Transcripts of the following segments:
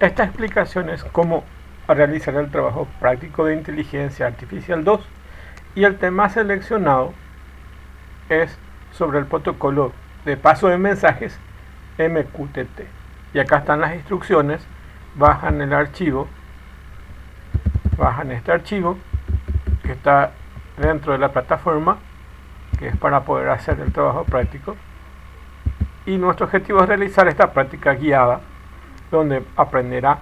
Esta explicación es cómo realizar el trabajo práctico de inteligencia artificial 2 y el tema seleccionado es sobre el protocolo de paso de mensajes MQTT. Y acá están las instrucciones. Bajan el archivo, bajan este archivo que está dentro de la plataforma, que es para poder hacer el trabajo práctico. Y nuestro objetivo es realizar esta práctica guiada, donde aprenderá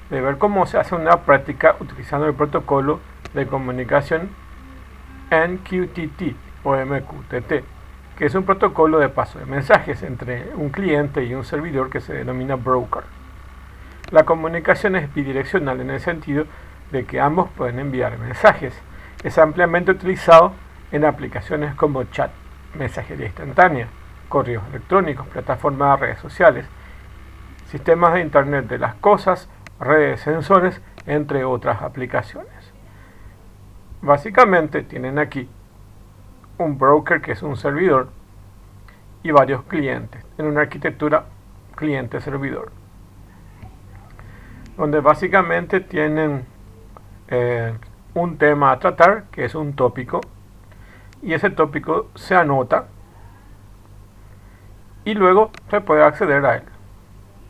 de ver cómo se hace una práctica utilizando el protocolo de comunicación MQTT o MQTT, que es un protocolo de paso de mensajes entre un cliente y un servidor que se denomina broker. La comunicación es bidireccional en el sentido de que ambos pueden enviar mensajes. Es ampliamente utilizado en aplicaciones como chat, mensajería instantánea, correos electrónicos, plataformas de redes sociales, sistemas de Internet de las cosas, redes sensores, entre otras aplicaciones. Básicamente tienen aquí un broker, que es un servidor, y varios clientes en una arquitectura cliente-servidor, donde básicamente tienen un tema a tratar, que es un tópico, y ese tópico se anota y luego se puede acceder a él.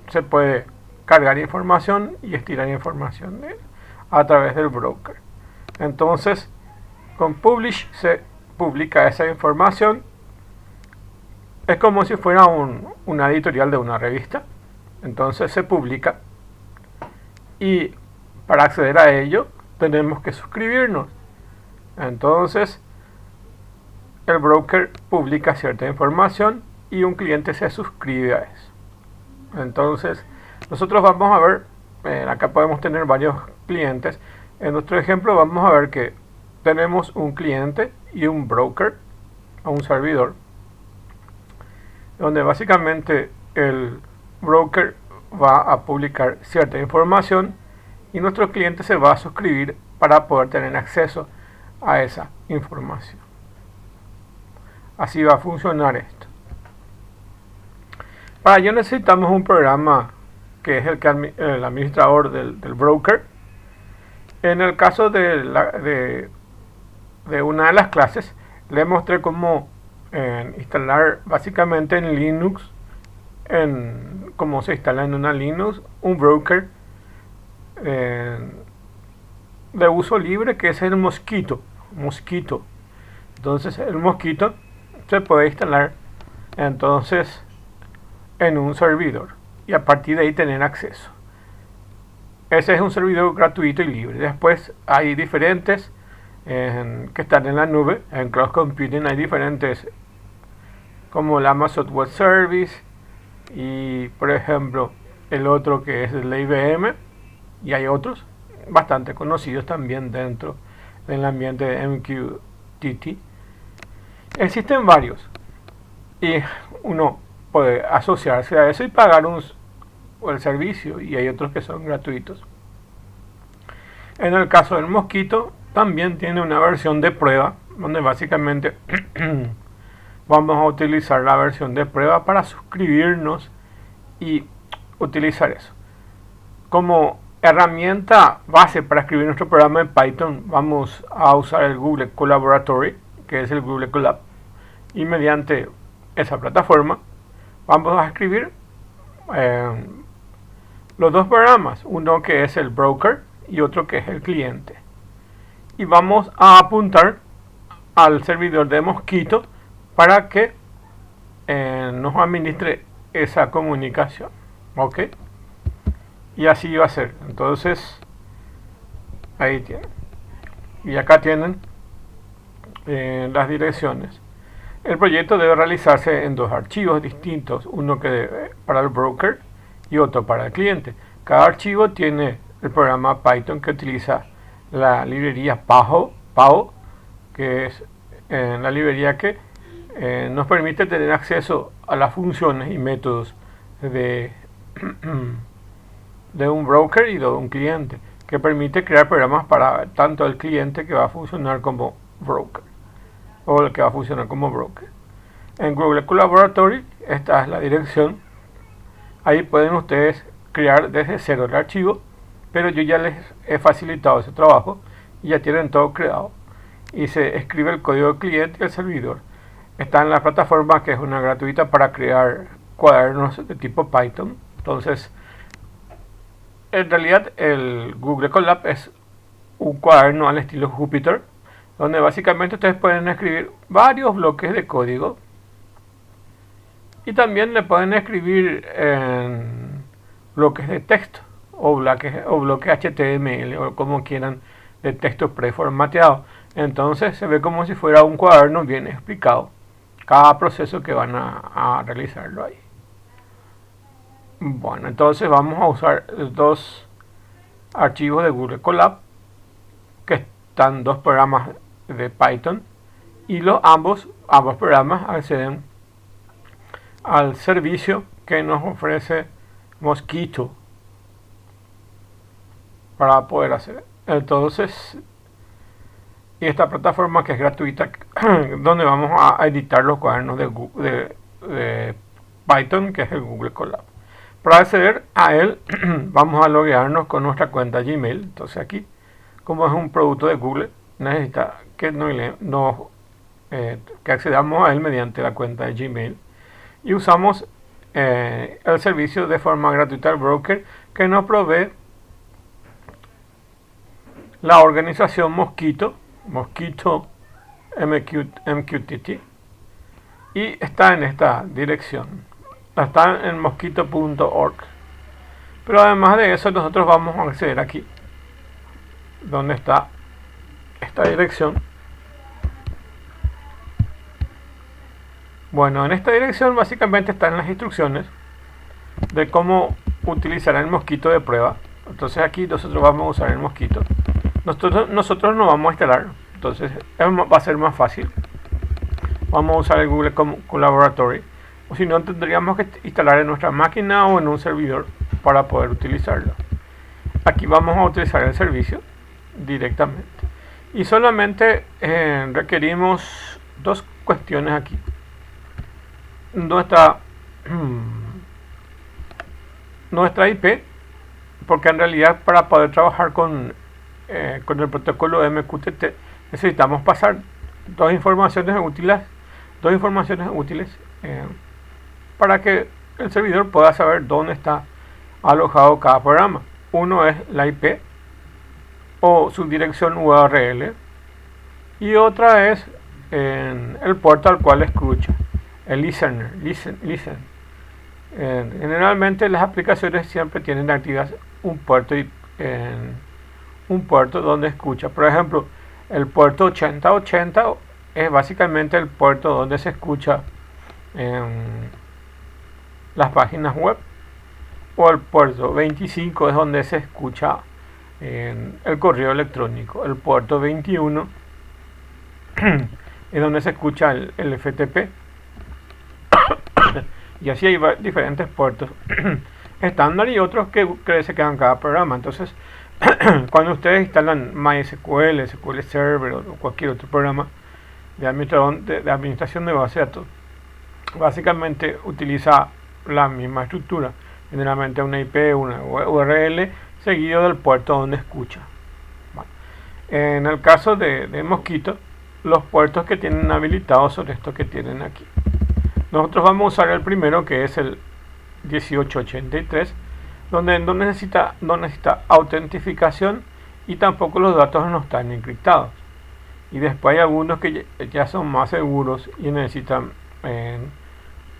Se puede cargar información y estirar información de él a través del broker. Entonces, con Publish se publica esa información. Es como si fuera una editorial de una revista. Entonces se publica, y para acceder a ello tenemos que suscribirnos. Entonces el broker publica cierta información y un cliente se suscribe a eso. Entonces nosotros vamos a ver, acá podemos tener varios clientes. En nuestro ejemplo vamos a ver que tenemos un cliente y un broker, o un servidor, donde básicamente el broker va a publicar cierta información y nuestro cliente se va a suscribir para poder tener acceso a esa información. Así va a funcionar esto. Para ello necesitamos un programa que es el administrador del broker. En el caso de una de las clases, le mostré cómo instalar básicamente en Linux, cómo se instala en una Linux un broker de uso libre, que es el Mosquito. Entonces el Mosquito se puede instalar entonces en un servidor y a partir de ahí tener acceso. Ese es un servidor gratuito y libre. Después hay diferentes que están en la nube. En Cloud Computing hay diferentes, como el Amazon Web Service y, por ejemplo, el otro que es el IBM, y hay otros bastante conocidos también dentro del ambiente de MQTT. Existen varios y uno puede asociarse a eso y pagar el servicio, y hay otros que son gratuitos. En el caso del Mosquito también tiene una versión de prueba, donde básicamente vamos a utilizar la versión de prueba para suscribirnos y utilizar eso. Como herramienta base para escribir nuestro programa en Python, vamos a usar el Google Colaboratory, que es el Google Colab, y mediante esa plataforma vamos a escribir los dos programas, uno que es el broker y otro que es el cliente, y vamos a apuntar al servidor de Mosquito para que nos administre esa comunicación. ¿Ok? Y así va a ser. Entonces ahí tienen, y acá tienen las direcciones. El proyecto debe realizarse en dos archivos distintos, uno para el broker y otro para el cliente. Cada archivo tiene el programa Python que utiliza la librería PAO, que es la librería que nos permite tener acceso a las funciones y métodos de un broker y de un cliente, que permite crear programas para tanto el cliente, que va a funcionar como broker, o el que va a funcionar como broker. En Google Collaboratory, esta es la dirección. Ahí pueden ustedes crear desde cero el archivo, pero yo ya les he facilitado ese trabajo y ya tienen todo creado. Y se escribe el código del cliente y el servidor. Está en la plataforma, que es una gratuita para crear cuadernos de tipo Python. Entonces, en realidad el Google Colab es un cuaderno al estilo Jupyter, donde básicamente ustedes pueden escribir varios bloques de código y también le pueden escribir en bloques de texto o bloques HTML o como quieran, de texto preformateado. Entonces se ve como si fuera un cuaderno bien explicado cada proceso que van a realizarlo ahí. Bueno, entonces vamos a usar dos archivos de Google Colab, que están dos programas de Python, y ambos programas acceden al servicio que nos ofrece Mosquito para poder hacer. Entonces, y esta plataforma, que es gratuita, donde vamos a editar los cuadernos de Python, que es el Google Colab. Para acceder a él, vamos a loguearnos con nuestra cuenta Gmail. Entonces aquí, como es un producto de Google, necesita que que accedamos a él mediante la cuenta de Gmail. Y usamos el servicio de forma gratuita del broker que nos provee la organización Mosquito MQTT, y está en esta dirección. Está en mosquito.org. Pero además de eso, nosotros vamos a acceder aquí, donde está esta dirección. Bueno, en esta dirección básicamente están las instrucciones de cómo utilizar el Mosquito de prueba. Entonces aquí nosotros vamos a usar el Mosquito. Nosotros no vamos a instalar, entonces va a ser más fácil. Vamos a usar el Google Collaboratory, o si no, tendríamos que instalar en nuestra máquina o en un servidor para poder utilizarlo. Aquí vamos a utilizar el servicio directamente y solamente requerimos dos cuestiones aquí. Nuestra IP, porque en realidad para poder trabajar con el protocolo MQTT necesitamos pasar dos informaciones útiles para que el servidor pueda saber dónde está alojado cada programa. Uno es la IP o su dirección URL, y otra es el puerto al cual escucha, el listener. Generalmente las aplicaciones siempre tienen activas un puerto donde escucha. Por ejemplo, el puerto 8080 es básicamente el puerto donde se escucha las páginas web, o el puerto 25 es donde se escucha el correo electrónico. El puerto 21 es donde se escucha el FTP. Y así hay diferentes puertos estándar y otros que se quedan cada programa. Entonces, cuando ustedes instalan MySQL, SQL Server o cualquier otro programa de administración de base de datos, básicamente utiliza la misma estructura, generalmente una IP, una URL, seguido del puerto donde escucha. Bueno, en el caso de Mosquito, los puertos que tienen habilitados son estos que tienen aquí. Nosotros vamos a usar el primero, que es el 1883, donde no necesita autentificación y tampoco los datos no están encriptados. Y después hay algunos que ya son más seguros y necesitan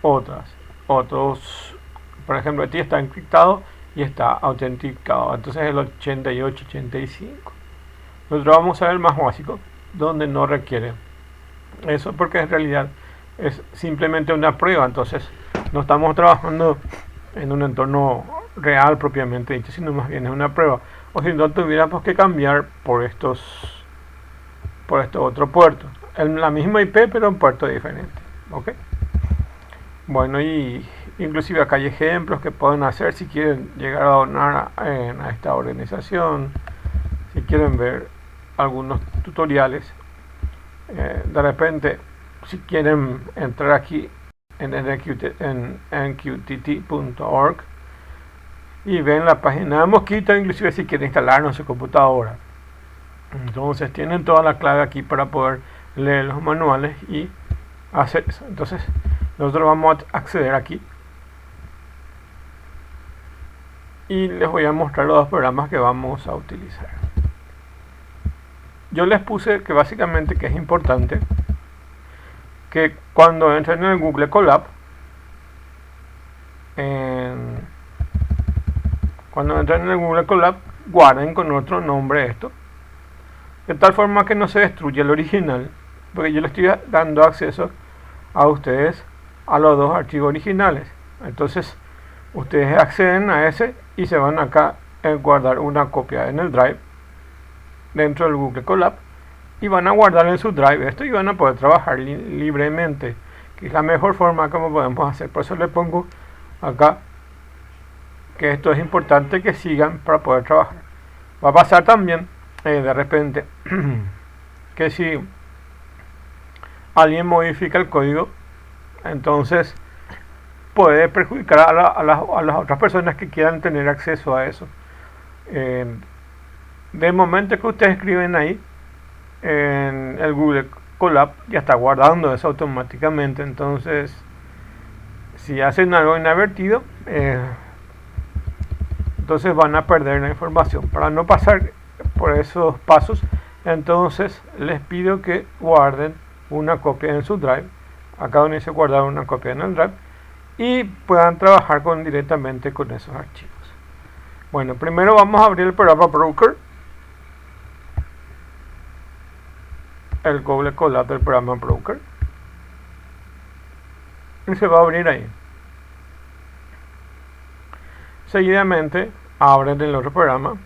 otros. Por ejemplo, este está encriptado y está autenticado. Entonces el 8885. Nosotros vamos a ver el más básico, donde no requiere eso, porque en realidad es simplemente una prueba. Entonces no estamos trabajando en un entorno real propiamente dicho, sino más bien es una prueba. O si no, tuviéramos que cambiar por estos otros puertos, en la misma IP pero en puertos diferentes. ¿Ok? Bueno, y inclusive acá hay ejemplos que pueden hacer si quieren llegar a donar a esta organización, si quieren ver algunos tutoriales. De repente, si quieren entrar aquí en nqtt.org y ven la página de Mosquito, inclusive si quieren instalarlo en su computadora. Entonces tienen toda la clave aquí para poder leer los manuales y hacer eso. Entonces nosotros vamos a acceder aquí y les voy a mostrar los dos programas que vamos a utilizar. Yo les puse que básicamente que es importante que cuando entren en el Google Colab, guarden con otro nombre esto, de tal forma que no se destruya el original, porque yo le estoy dando acceso a ustedes a los dos archivos originales. Entonces ustedes acceden a ese y se van acá a guardar una copia en el Drive dentro del Google Colab y van a guardar en su Drive esto y van a poder trabajar libremente, que es la mejor forma como podemos hacer. Por eso le pongo acá que esto es importante que sigan para poder trabajar. Va a pasar también de repente que si alguien modifica el código, entonces puede perjudicar a las otras personas que quieran tener acceso a eso. De momento que ustedes escriben ahí en el Google Colab, ya está guardando eso automáticamente. Entonces si hacen algo inadvertido, entonces van a perder la información. Para no pasar por esos pasos, entonces les pido que guarden una copia en su Drive, acá donde dice guardar una copia en el Drive, y puedan trabajar directamente con esos archivos. Bueno, primero vamos a abrir el programa Broker, el Google Colab del programa Broker, y se va a abrir ahí. Seguidamente abren el otro programa,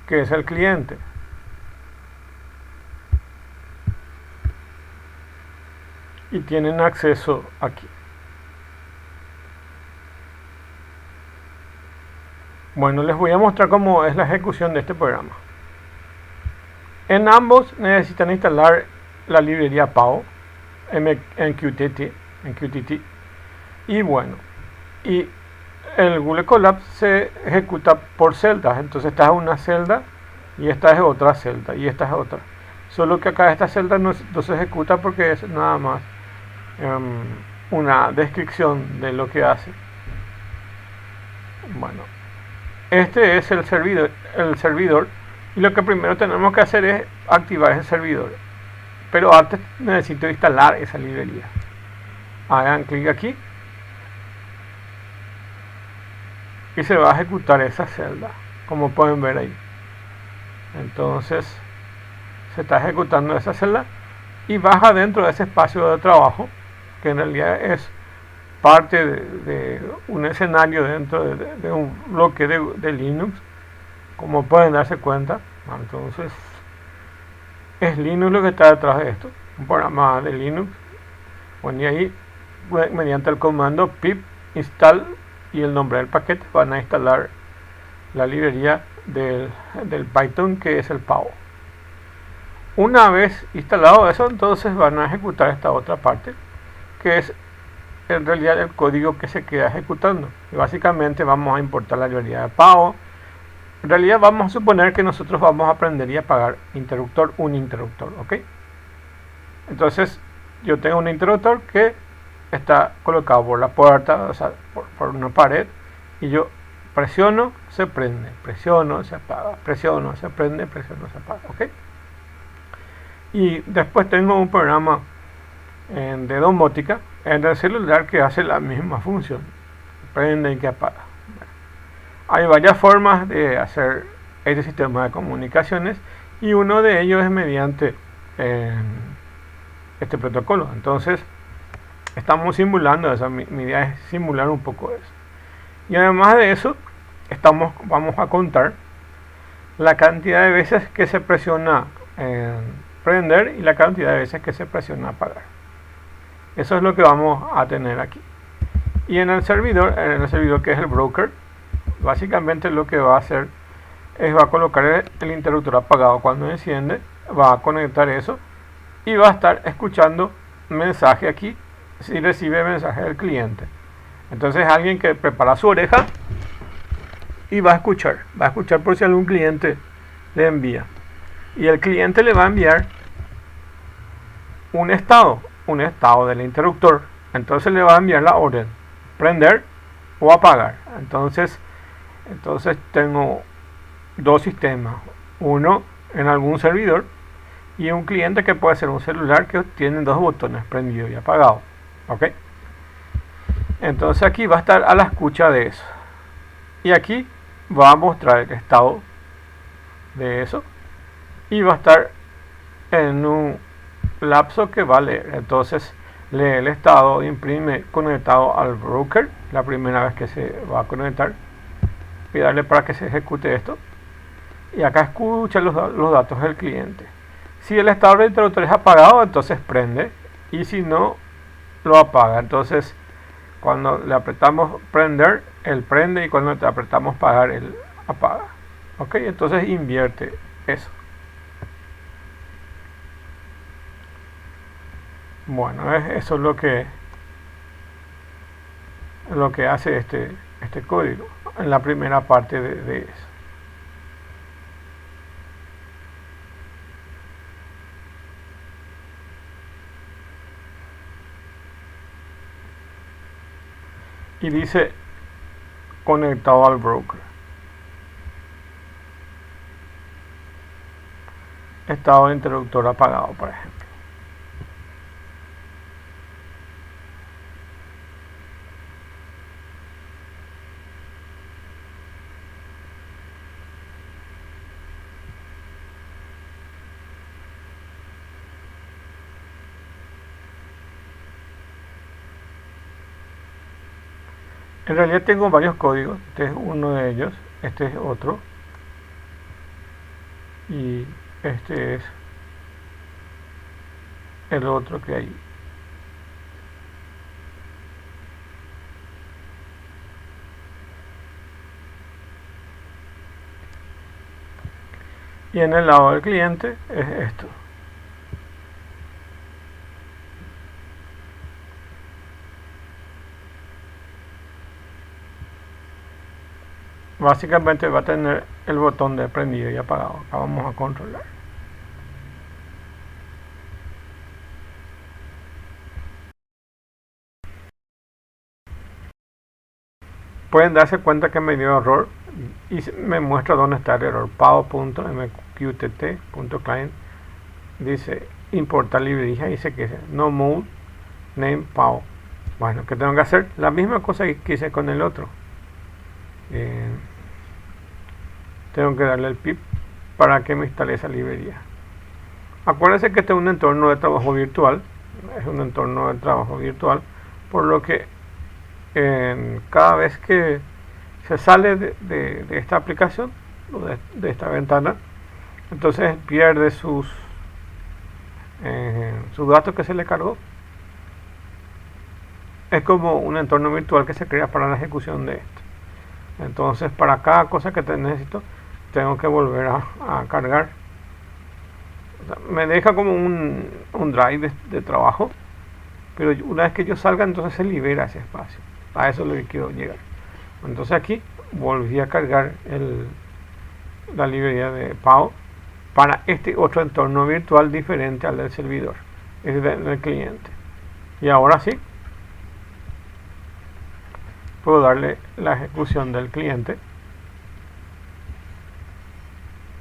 que es el cliente. Y tienen acceso aquí. Bueno, les voy a mostrar cómo es la ejecución de este programa. En ambos necesitan instalar la librería PAO en Qt. Y bueno, y el Google Colab se ejecuta por celdas. Entonces esta es una celda y esta es otra celda y esta es otra. Solo que acá esta celda no se ejecuta porque es nada más una descripción de lo que hace. Bueno, este es el servidor y lo que primero tenemos que hacer es activar ese servidor, pero antes necesito instalar esa librería. Hagan clic aquí y se va a ejecutar esa celda, como pueden ver ahí. Entonces se está ejecutando esa celda y baja dentro de ese espacio de trabajo, que en realidad es parte de un escenario dentro de un bloque de Linux, como pueden darse cuenta. Entonces es Linux lo que está detrás de esto, un programa de Linux. Bueno, y ahí mediante el comando pip install y el nombre del paquete van a instalar la librería del Python, que es el PAO. Una vez instalado eso, entonces van a ejecutar esta otra parte, que es en realidad el código que se queda ejecutando. Y básicamente vamos a importar la librería de PAO. En realidad vamos a suponer que nosotros vamos a aprender y apagar un interruptor, ¿ok? Entonces yo tengo un interruptor que está colocado por la puerta, o sea, por una pared, y yo presiono, se prende, presiono, se apaga, presiono, se prende, presiono, se apaga, ¿ok? Y después tengo un programa de domótica en el celular que hace la misma función, prende y que apaga. Hay varias formas de hacer este sistema de comunicaciones y uno de ellos es mediante este protocolo. Entonces estamos simulando eso, mi idea es simular un poco eso. Y además de eso, vamos a contar la cantidad de veces que se presiona prender y la cantidad de veces que se presiona apagar. Eso es lo que vamos a tener aquí. Y en el servidor que es el broker, básicamente lo que va a hacer es va a colocar el interruptor apagado cuando enciende, va a conectar eso y va a estar escuchando mensaje aquí si recibe mensaje del cliente. Entonces alguien que prepara su oreja y va a escuchar por si algún cliente le envía. Y el cliente le va a enviar un estado del interruptor. Entonces le va a enviar la orden, prender o apagar. Entonces tengo dos sistemas, uno en algún servidor y un cliente que puede ser un celular que tiene dos botones, prendido y apagado. ¿Ok? Entonces aquí va a estar a la escucha de eso. Y aquí va a mostrar el estado de eso. Y va a estar en un lapso que va a leer. Entonces lee el estado, imprime conectado al broker, la primera vez que se va a conectar. Y darle para que se ejecute esto. Y acá escucha los datos del cliente. Si el estado del interruptor es apagado, entonces prende. Y si no, lo apaga. Entonces, cuando le apretamos prender, él prende. Y cuando le apretamos apagar, él apaga. Ok, entonces invierte eso. Bueno, eso es lo que hace este código en la primera parte de eso. Y dice conectado al broker. Estado de interruptor apagado, por ejemplo. En realidad tengo varios códigos. Este es uno de ellos. Este es otro. Y este es el otro que hay. Y en el lado del cliente es esto. Básicamente va a tener el botón de prendido y apagado. Acá vamos a controlar. Pueden darse cuenta que me dio error y me muestra dónde está el error. pao.mqtt.client dice importar librería, dice que es no mode name pao. Bueno, ¿qué tengo que hacer? La misma cosa que hice con el otro. Tengo que darle el pip para que me instale esa librería. Acuérdense que este es un entorno de trabajo virtual. Es un entorno de trabajo virtual, por lo que cada vez que se sale de esta aplicación, de esta ventana, entonces pierde sus datos que se le cargó. Es como un entorno virtual que se crea para la ejecución de esto. Entonces, para cada cosa que necesito, tengo que volver a cargar. O sea, me deja como un drive de trabajo, pero una vez que yo salga, entonces se libera ese espacio. A eso es lo que quiero llegar. Entonces aquí volví a cargar la librería de Pao para este otro entorno virtual diferente al del servidor, es del cliente. Y ahora sí, puedo darle la ejecución del cliente.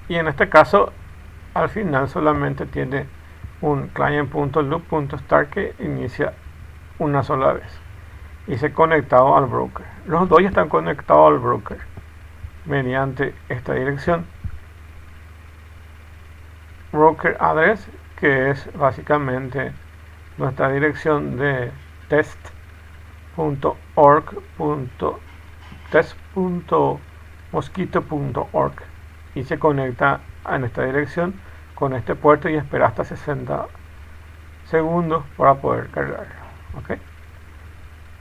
Y en este caso, al final solamente tiene un client.loop.start que inicia una sola vez. Y se ha conectado al broker. Los dos ya están conectados al broker mediante esta dirección. Broker address, que es básicamente nuestra dirección de test.org.test.mosquito.org y se conecta a esta dirección con este puerto y espera hasta 60 segundos para poder cargarlo. ¿Okay?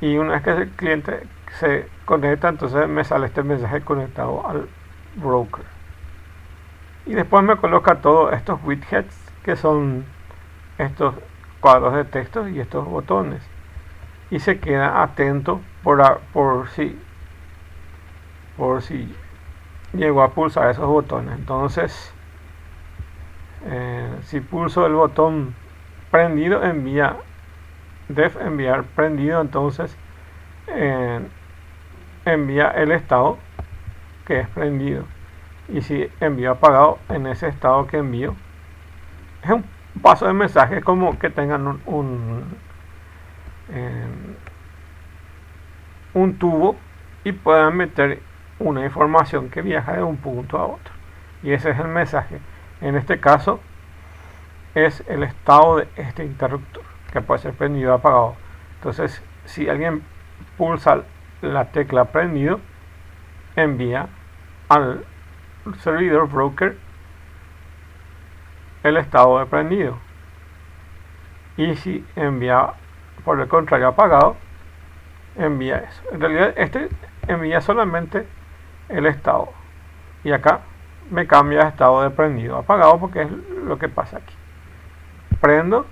Y una vez que el cliente se conecta, entonces me sale este mensaje conectado al broker. Y después me coloca todos estos widgets, que son estos cuadros de texto y estos botones. y se queda atento por si llegó a pulsar esos botones. Entonces, si pulso el botón prendido, envía def enviar prendido, entonces envía el estado que es prendido, y si envío apagado, en ese estado que envío es un paso de mensaje, como que tengan un tubo y puedan meter una información que viaja de un punto a otro, y ese es el mensaje. En este caso es el estado de este interruptor, que puede ser prendido o apagado. Entonces, si alguien pulsa la tecla prendido, envía al servidor broker el estado de prendido, y si envía por el contrario apagado, envía eso. En realidad este envía solamente el estado, y acá me cambia de estado de prendido a apagado, porque es lo que pasa aquí. Prendo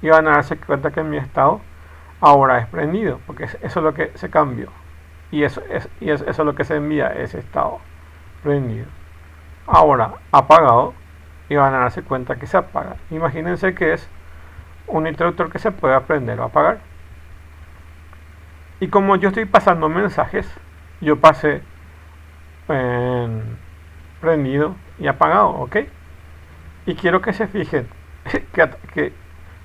y van a darse cuenta que mi estado ahora es prendido, porque eso es lo que se cambió, y eso es lo que se envía, ese estado prendido. Ahora apagado, y van a darse cuenta que se apaga. Imagínense que es un interruptor que se puede prender o apagar, y como yo estoy pasando mensajes, yo pasé en prendido y apagado, ¿ok? Y quiero que se fijen que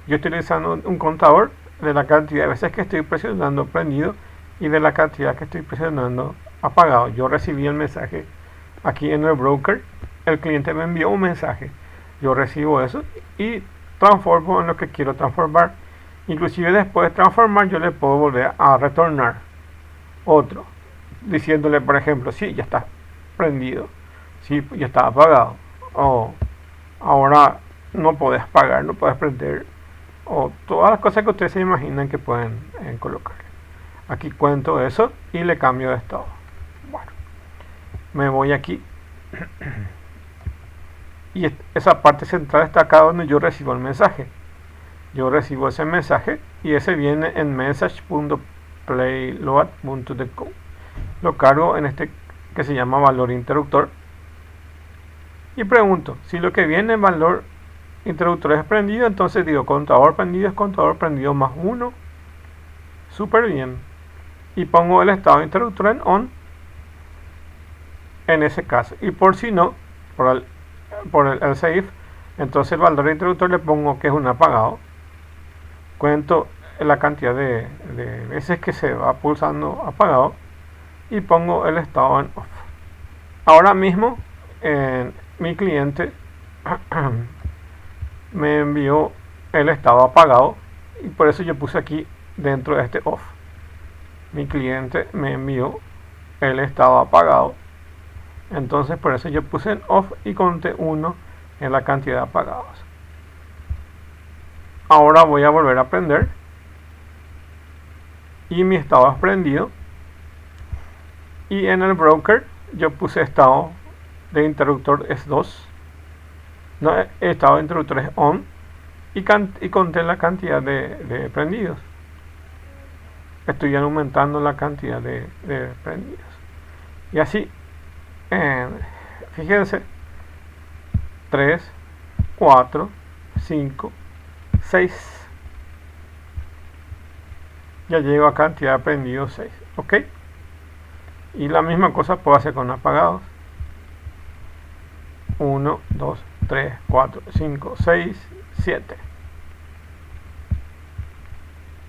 yo estoy utilizando un contador de la cantidad de veces que estoy presionando prendido y de la cantidad que estoy presionando apagado. Yo recibí el mensaje aquí en el broker, el cliente me envió un mensaje, yo recibo eso y transformo en lo que quiero transformar. Inclusive después de transformar, yo le puedo volver a retornar otro, diciéndole, por ejemplo, sí, ya está prendido, sí, ya está apagado, o ahora no puedes apagar, no puedes prender, o todas las cosas que ustedes se imaginan que pueden colocar. Aquí cuento eso y le cambio de estado. Bueno, me voy aquí y esa parte central está acá donde yo recibo el mensaje. Yo recibo ese mensaje y ese viene en message.playload.deco. Lo cargo en este que se llama valor interruptor y pregunto si lo que viene en valor interruptor es prendido, entonces digo contador prendido es contador prendido más 1. Súper bien. Y pongo el estado de interruptor en on en ese caso, y por si no, por el save, entonces el valor de interruptor le pongo que es un apagado. Cuento la cantidad de veces que se va pulsando apagado y pongo el estado en off. Ahora mismo mi cliente me envió el estado apagado, y por eso yo puse aquí dentro de este off. Mi cliente me envió el estado apagado, entonces por eso yo puse en off y conté 1 en la cantidad de apagados. Ahora voy a volver a prender y mi estado es prendido, y en el broker yo puse estado de interruptor es 2, no, estado de interruptor es on, y conté la cantidad de prendidos. Estoy aumentando la cantidad de prendidos, y así fíjense, 3, 4, 5, 6, ya llego a cantidad de prendidos 6, ok. Y la misma cosa puedo hacer con apagados. 1, 2, 3, 4, 5, 6, 7.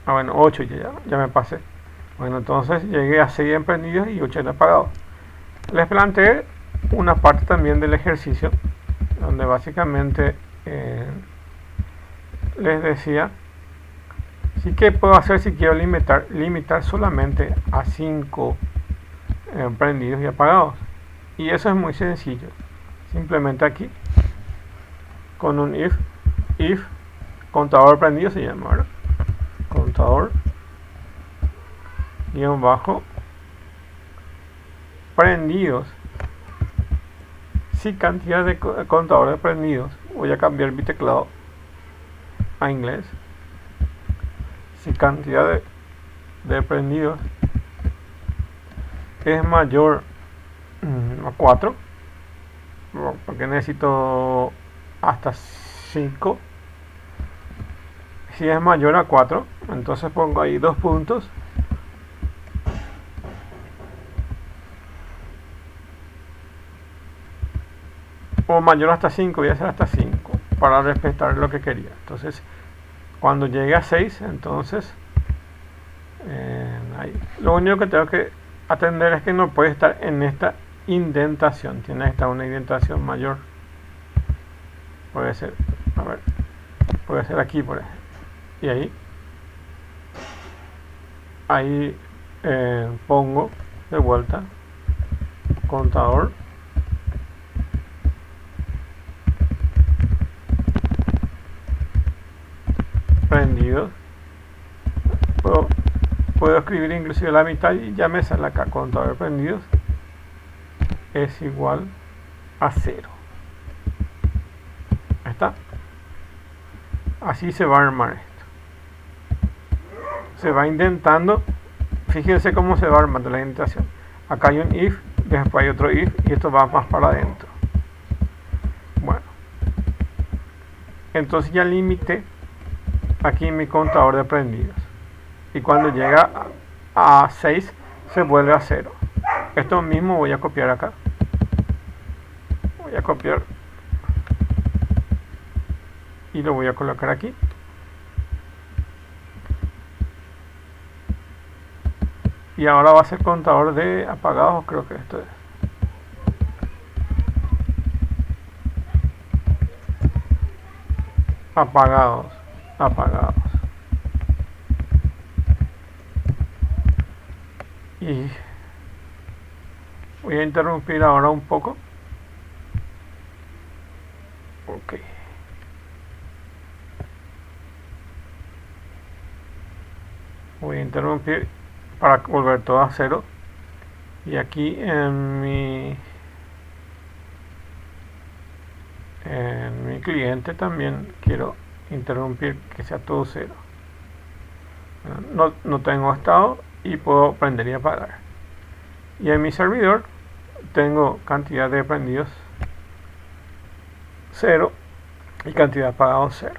Bueno, 8 ya me pasé. Bueno, entonces llegué a 6 emprendidos y 8 en apagados. Les planteé una parte también del ejercicio donde básicamente les decía sí que puedo hacer si quiero limitar solamente a 5 prendidos y apagados, y eso es muy sencillo. Simplemente aquí con un if contador prendido se llama, ¿verdad? Contador guión bajo prendidos, si cantidad de contadores prendidos, voy a cambiar mi teclado a inglés, si cantidad de prendidos es mayor a 4, porque necesito hasta 5. Si es mayor a 4, entonces pongo ahí 2 puntos. O mayor hasta 5, voy a hacer hasta 5 para respetar lo que quería. Entonces, cuando llegue a 6, entonces ahí. Lo único que tengo que atender es que no puede estar en esta indentación, tiene que estar una indentación mayor. Puede ser, a ver, puede ser aquí, por ejemplo. Y ahí pongo de vuelta contador prendidos. Puedo escribir inclusive la mitad y ya me sale acá contador prendidos es igual a 0. Ahí está. Así se va a armar esto. Se va indentando. Fíjense cómo se va armando la indentación. Acá hay un if, después hay otro if y esto va más para adentro. Bueno, entonces ya limité aquí mi contador de prendidos. Y cuando llega a 6 se vuelve a 0. Esto mismo voy a copiar acá. Voy a copiar y lo voy a colocar aquí. Y ahora va a ser contador de apagados, creo que esto es. Apagados. Y voy a interrumpir ahora un poco. Ok. Voy a interrumpir para volver todo a 0. Y aquí en mi cliente también quiero interrumpir que sea todo 0. No tengo estado y puedo prender y apagar. Y en mi servidor tengo cantidad de prendidos 0 y cantidad de apagados 0.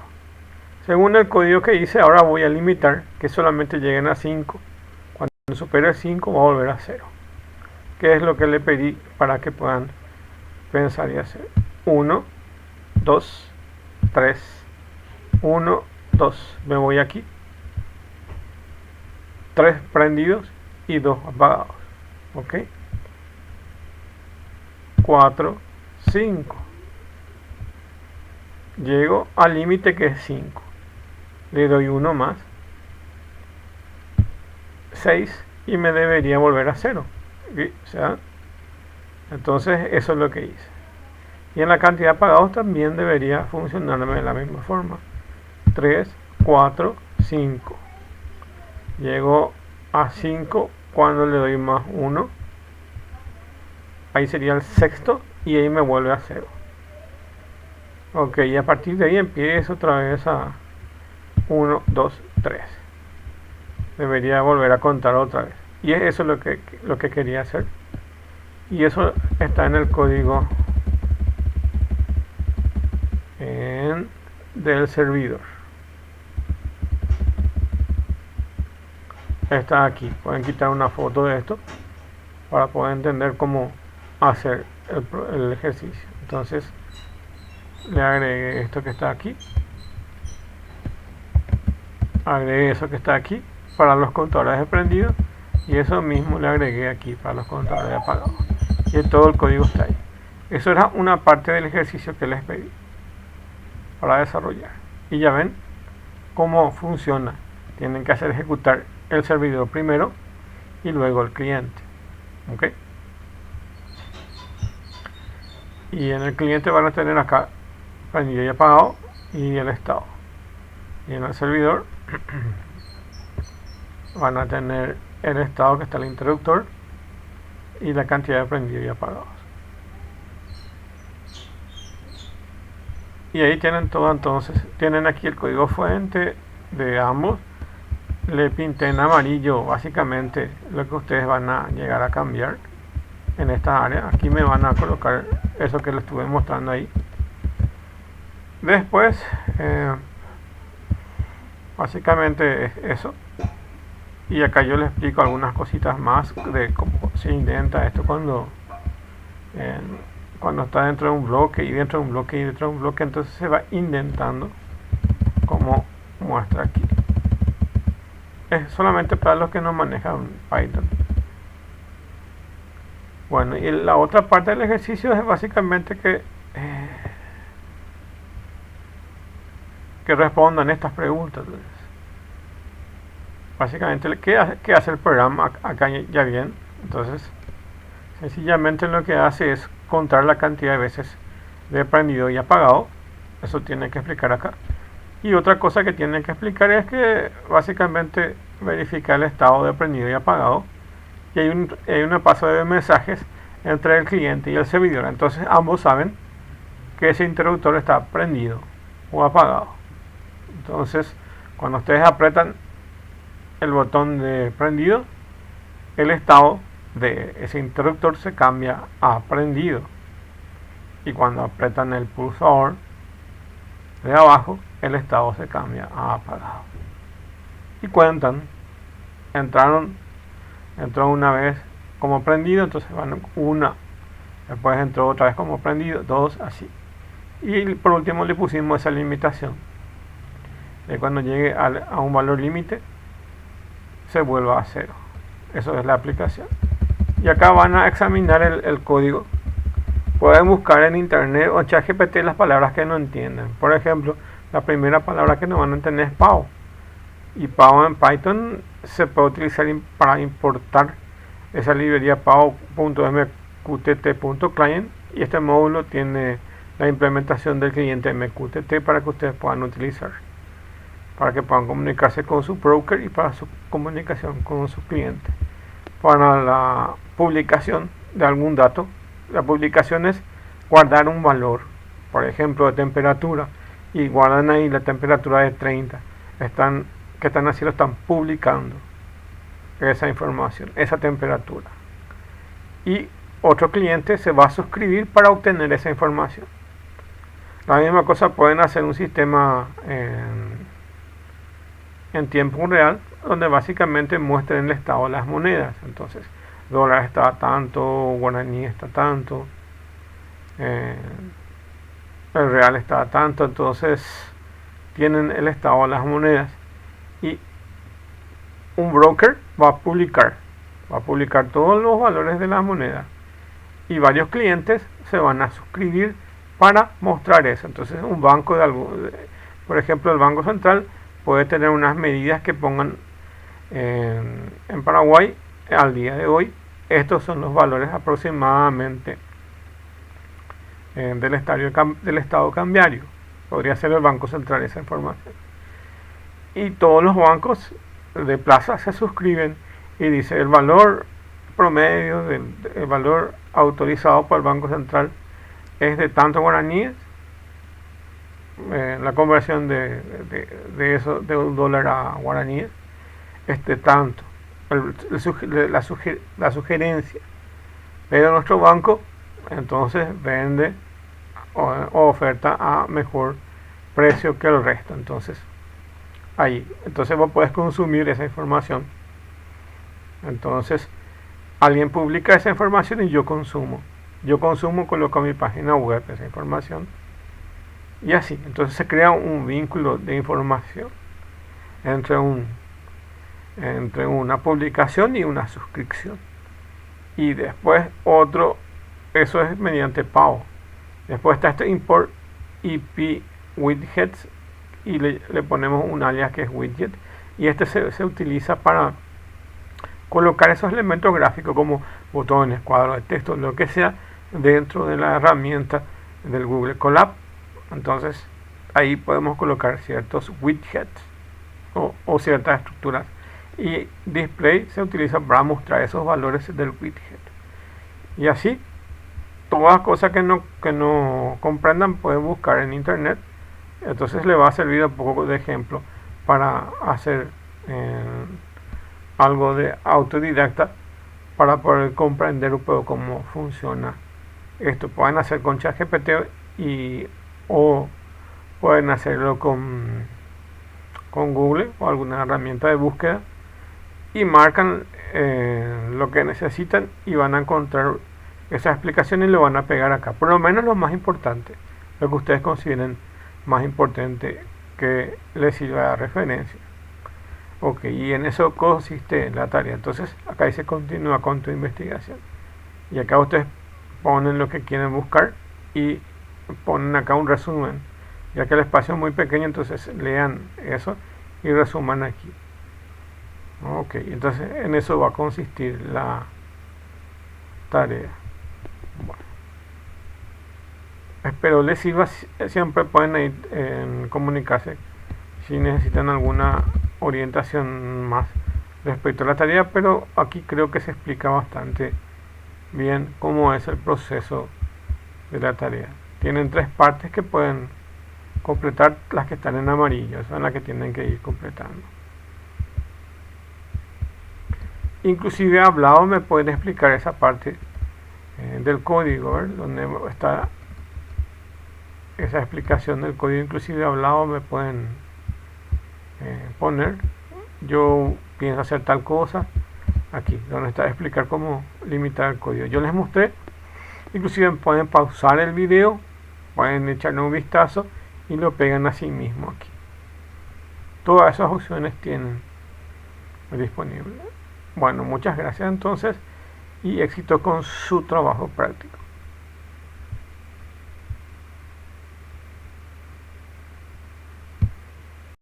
Según el código que hice, ahora voy a limitar que solamente lleguen a 5. Cuando supere 5 va a volver a 0. Que es lo que le pedí para que puedan pensar y hacer. 1, 2, 3, 1, 2. Me voy aquí. 3 prendidos y 2 apagados. Ok. 4, 5. Llego al límite que es 5. Le doy uno más. 6 y me debería volver a 0. O sea, entonces eso es lo que hice. Y en la cantidad de apagados también debería funcionarme de la misma forma. 3, 4, 5. Llego a 5 cuando le doy más 1. Ahí sería el sexto y ahí me vuelve a 0. Ok, y a partir de ahí empiezo otra vez a 1, 2, 3. Debería volver a contar otra vez. Y eso es lo que quería hacer. Y eso está en el código del servidor. Está aquí. Pueden quitar una foto de esto para poder entender cómo hacer el ejercicio. Entonces le agregué esto que está aquí. Agregué eso que está aquí para los contadores de prendido. Y eso mismo le agregué aquí para los contadores de apagado. Y todo el código está ahí. Eso era una parte del ejercicio que les pedí para desarrollar. Y ya ven cómo funciona. Tienen que hacer ejecutar el servidor primero y luego el cliente. ¿Ok? Y en el cliente van a tener acá prendido y apagado y el estado. Y en el servidor van a tener el estado que está el interruptor y la cantidad de prendidos y apagados. Y ahí tienen todo. Entonces tienen aquí el código fuente de ambos le pinté en amarillo básicamente lo que ustedes van a llegar a cambiar en esta área. Aquí me van a colocar eso que les estuve mostrando ahí. Después básicamente es eso, y acá yo les explico algunas cositas más de cómo se indenta esto cuando está dentro de un bloque y dentro de un bloque y dentro de un bloque, entonces se va indentando como muestra aquí. Es solamente para los que no manejan Python. Bueno, y la otra parte del ejercicio es básicamente que respondan estas preguntas. Básicamente, ¿qué hace el programa acá ya bien? Entonces, sencillamente lo que hace es contar la cantidad de veces de prendido y apagado. Eso tiene que explicar acá. Y otra cosa que tiene que explicar es que básicamente verifica el estado de prendido y apagado. Y hay un paso de mensajes entre el cliente y el servidor. Entonces ambos saben que ese interruptor está prendido o apagado. Entonces, cuando ustedes apretan el botón de prendido, el estado de ese interruptor se cambia a prendido. Y cuando apretan el pulsador de abajo, el estado se cambia a apagado. Y cuentan, entró una vez como prendido, entonces van una, después entró otra vez como prendido, dos, así. Y por último le pusimos esa limitación, de cuando llegue a un valor límite se vuelva a cero. Eso es la aplicación. Y acá van a examinar el código. Pueden buscar en internet o en ChatGPT las palabras que no entienden. Por ejemplo, la primera palabra que no van a entender es POW. Y POW en Python se puede utilizar para importar esa librería pow.mqtt.client, y este módulo tiene la implementación del cliente MQTT para que ustedes puedan utilizar, para que puedan comunicarse con su broker y para su comunicación con su cliente. Para la publicación de algún dato, la publicación es guardar un valor, por ejemplo de temperatura, y guardan ahí la temperatura de 30. ¿Qué están haciendo? Están publicando esa información, esa temperatura. Y otro cliente se va a suscribir para obtener esa información. La misma cosa pueden hacer un sistema en tiempo real, donde básicamente muestren el estado de las monedas. Entonces, dólar está a tanto, guaraní está a tanto, el real está a tanto. Entonces tienen el estado de las monedas, y un broker va a publicar todos los valores de las monedas, y varios clientes se van a suscribir para mostrar eso. Entonces un banco por ejemplo el Banco Central puede tener unas medidas que pongan en Paraguay al día de hoy. Estos son los valores aproximadamente del estado cambiario. Podría ser el Banco Central esa información. Y todos los bancos de plaza se suscriben y dice el valor promedio, el valor autorizado por el Banco Central es de tantos guaraníes. La conversión de eso, de un dólar a guaraníes, tanto. La sugerencia. Pero nuestro banco entonces vende o oferta a mejor precio que el resto. Entonces vos podés consumir esa información. Entonces alguien publica esa información y yo consumo, coloco a mi página web esa información, y así. Entonces se crea un vínculo de información entre una publicación y una suscripción. Y después eso es mediante POW. Después está este import IP widgets, y le ponemos un alias que es widget, y se utiliza para colocar esos elementos gráficos como botones, cuadros de texto, lo que sea, dentro de la herramienta del Google Colab. Entonces ahí podemos colocar ciertos widgets o ciertas estructuras, y display se utiliza para mostrar esos valores del widget. Y así, todas las cosas que no comprendan pueden buscar en internet. Entonces le va a servir un poco de ejemplo para hacer algo de autodidacta para poder comprender un poco cómo funciona esto. Pueden hacer con ChatGPT o pueden hacerlo con Google o alguna herramienta de búsqueda y marcan lo que necesitan y van a encontrar esa explicación y lo van a pegar acá. Por lo menos lo más importante, lo que ustedes consideren más importante que les sirva de referencia. Ok, y en eso consiste la tarea. Entonces acá dice continúa con tu investigación. Y acá ustedes ponen lo que quieren buscar y ponen acá un resumen. Ya que el espacio es muy pequeño, entonces lean eso y resuman aquí. Ok, entonces en eso va a consistir la tarea. Bueno, espero les sirva. Siempre pueden ir, comunicarse si necesitan alguna orientación más respecto a la tarea, pero aquí creo que se explica bastante bien cómo es el proceso de la tarea. Tienen 3 partes que pueden completar, las que están en amarillo son las que tienen que ir completando. Inclusive hablado me pueden explicar esa parte del código, ¿ver? Donde está esa explicación del código. Inclusive hablado me pueden poner, yo pienso hacer tal cosa, aquí donde está explicar cómo limitar el código. Yo les mostré, inclusive pueden pausar el video, pueden echarle un vistazo y lo pegan así mismo aquí. Todas esas opciones tienen disponible. Bueno, muchas gracias entonces y éxito con su trabajo práctico.